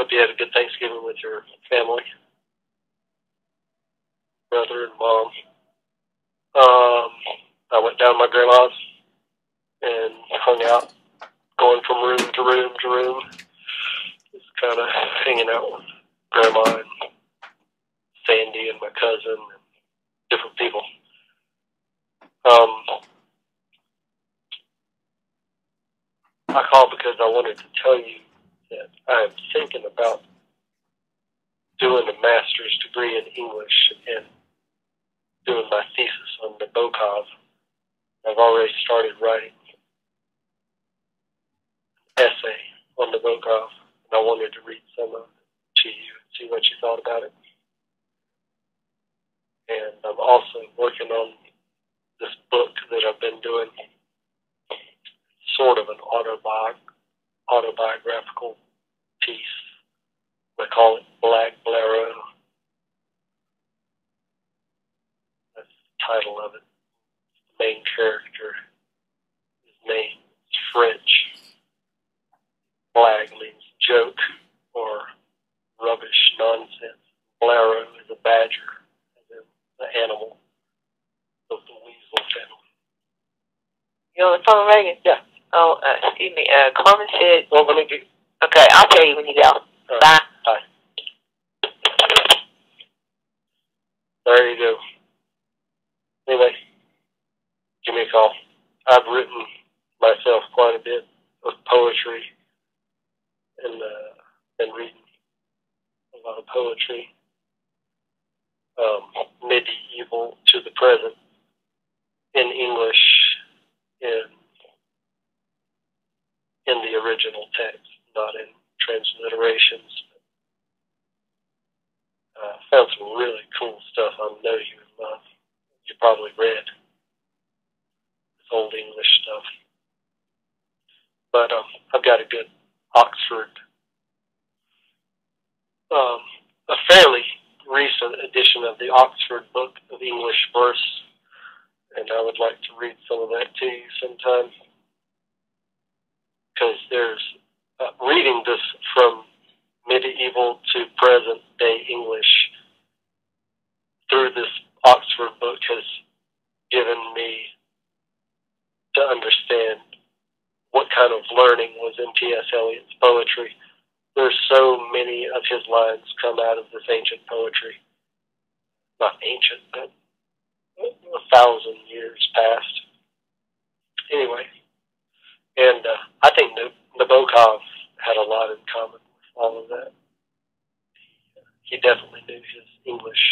hope you had a good Thanksgiving with your family, brother and mom. I went down to my grandma's and hung out, going from room to room to room, just kind of hanging out with grandma and Sandy and my cousin and different people. I called because I wanted to tell you that I'm thinking about doing a master's degree in English and doing my thesis on Nabokov. I've already started writing an essay on Nabokov, and I wanted to read some of it to you and see what you thought about it. And I'm also working on this book that I've been doing, sort of an autobiographical piece. I call it Black Blaireau. That's the title of it. The main character, his name is French. Blag means joke or rubbish, nonsense. Blaireau is a badger, and then the animal of the weasel family. You on the phone, Reagan? Yeah. Oh, excuse me. Carmen said... Well, let me get... Okay, I'll tell you when you go. Right. Bye. Bye. There you go. Anyway, give me a call. I've written myself quite a bit of poetry and been reading a lot of poetry. Medieval to the present in English in the original text, not in transliterations. Found some really cool stuff I know you would love. You probably read this old English stuff. But I've got a good Oxford, a fairly recent edition of the Oxford Book of English Verse, and I would like to read some of that to you sometime. Because there's reading this from medieval to present day English through this Oxford book has given me to understand what kind of learning was in T.S. Eliot's poetry. There's so many of his lines come out of this ancient poetry. Not ancient, but 1,000 years past. Anyway, and I think Nabokov had a lot in common with all of that. He definitely knew his English.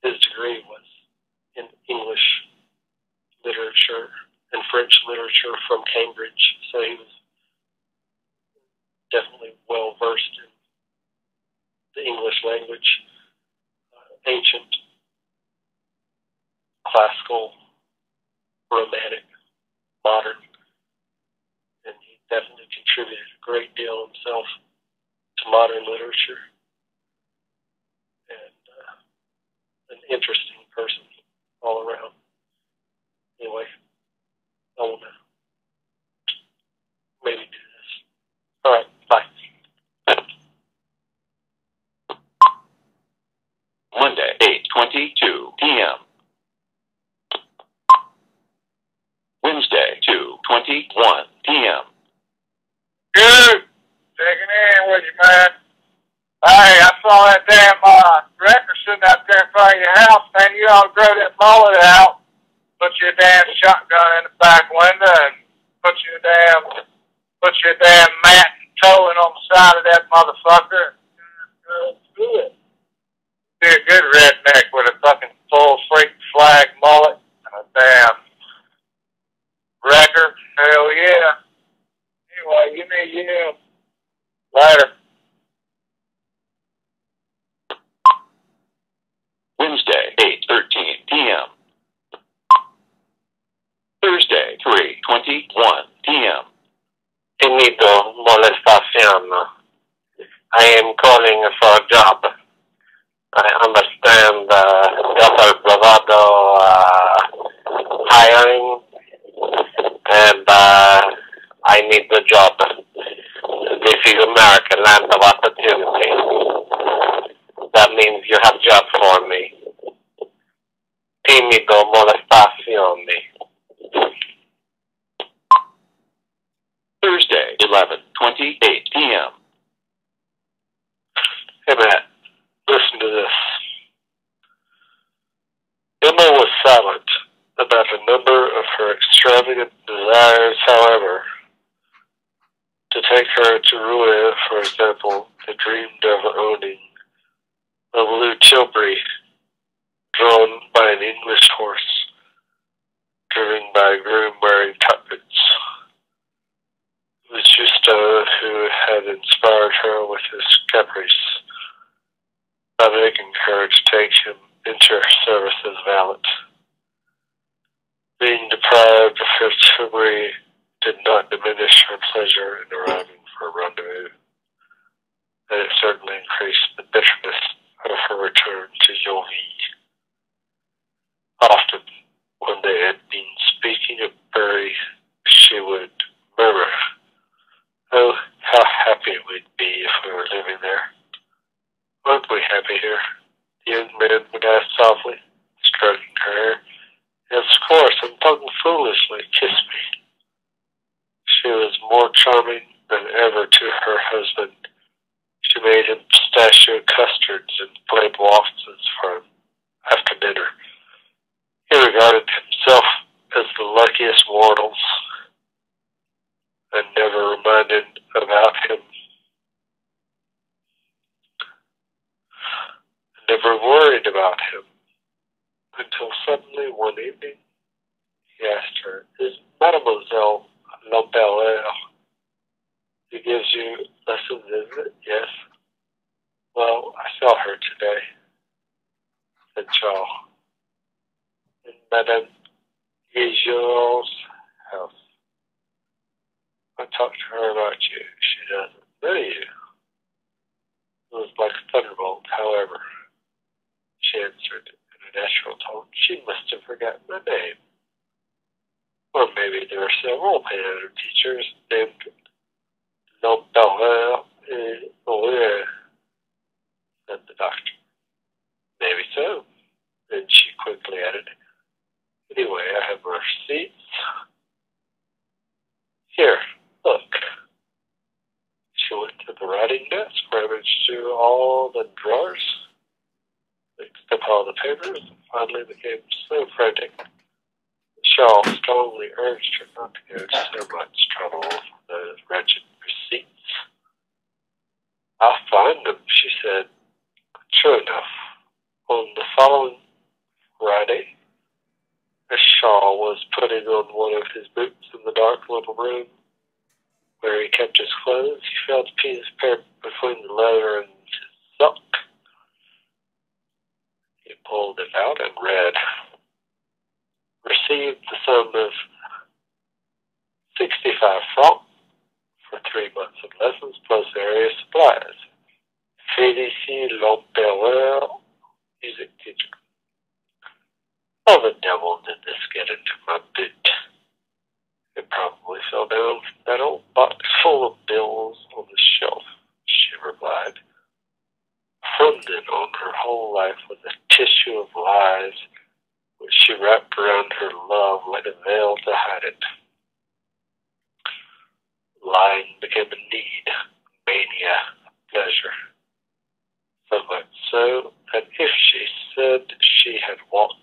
His degree was in English literature and French literature from Cambridge, so he was definitely well versed in the English language, ancient, classical, romantic, modern, and he definitely contributed a great deal himself to modern literature, and an interesting person all around. Anyway, I want to maybe do this. All right, bye. Monday, 8:22 p.m. Wednesday, 2:21 p.m. Good. Checking in with you, man. Hey, I saw that damn record sitting out there in front of your house, man. You ought to grow that mullet out, put your damn shotgun in the back window, and put your damn mat and towing on the side of that motherfucker. Do it. Be a good redneck with a fucking full freak flag mullet and a damn record. Hell yeah. Anyway, you need you. Later. Wednesday, 8:13 p.m. Thursday, 3:21 p.m. Finito molestación. I am calling for a job. I understand Dr. Bravado hiring, and I need the job. This is America, land of opportunity. That means you have job for me. Tímido molestazione. Thursday, 11:28 p.m. Hey, Matt, listen to this. Emma was silent about a number of her extravagant desires, however. To take her to Rouen, for example, they dreamed of owning a blue tilbury drawn by an English horse, driven by a groom wearing top boots. It was Justo who had inspired her with his caprice by begging her to take him into her service as valet. Being deprived of her tilbury did not diminish her pleasure in arriving for a rendezvous, and it certainly increased the bitterness of her return to Yovie. Often, when they had been speaking of Bury, she would murmur, "Oh, how happy we'd be if we were living there. Aren't we happy here?" The young man would ask softly, stroking her hair. "Yes, of course, I'm talking foolishly. Kiss me." She was more charming than ever to her husband. She made him pistachio custards and played waltzes for him after dinner. He regarded himself as the luckiest mortals, and never worried about him, until suddenly one evening he asked her, "Is Mademoiselle Lampellier who gives you lessons, isn't it?" "Yes." "Well, I saw her today," said Charles, "in Madame Guigeau's house. I talked to her about you. She doesn't know you." It was like a thunderbolt, however. She answered in a natural tone. She must have forgotten my name. Or maybe there were several piano teachers named Lampellier et Auer, said the doctor. "Maybe so." And she quickly added, "Anyway, I have my receipts. Here, look." She went to the writing desk, rummaged through all the drawers, mixed up all the papers, and finally became so frantic that Shaw strongly urged her not to go to so much trouble for those wretched receipts. "I'll find them," she said. Sure enough, on the following Friday, as Shaw was putting on one of his boots in the dark little room where he kept his clothes, he felt a piece of paper between the leather and his sock. He pulled it out and read, "Received the sum of 65 francs for 3 months of lessons plus various supplies. Félicie Lampellier, music teacher." How the devil did this get into my boot? It probably fell down from that old box full of bills on the shelf, she replied. Funded on her whole life was a tissue of lies, which she wrapped around her love like a veil to hide it. Lying became a need, mania, pleasure. So much so that if she said she had walked